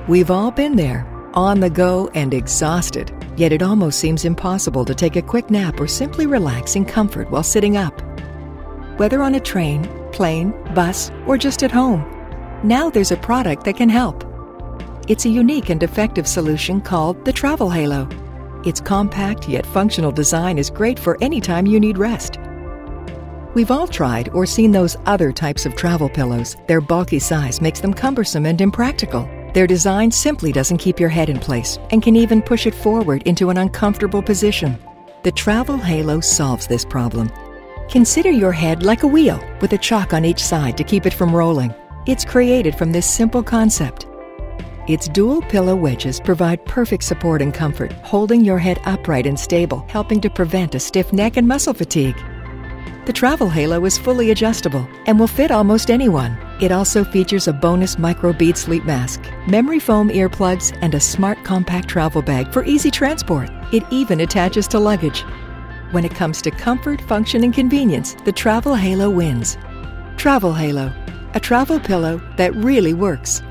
We've all been there, on the go and exhausted, yet it almost seems impossible to take a quick nap or simply relax in comfort while sitting up. Whether on a train, plane, bus, or just at home, now there's a product that can help. It's a unique and effective solution called the Travel Halo. Its compact yet functional design is great for any time you need rest. We've all tried or seen those other types of travel pillows. Their bulky size makes them cumbersome and impractical. Their design simply doesn't keep your head in place and can even push it forward into an uncomfortable position. The Travel Halo solves this problem. Consider your head like a wheel with a chock on each side to keep it from rolling. It's created from this simple concept. Its dual pillow wedges provide perfect support and comfort, holding your head upright and stable, helping to prevent a stiff neck and muscle fatigue. The Travel Halo is fully adjustable and will fit almost anyone. It also features a bonus micro-bead sleep mask, memory foam earplugs, and a smart compact travel bag for easy transport. It even attaches to luggage. When it comes to comfort, function, and convenience, the Travel Halo wins. Travel Halo, a travel pillow that really works.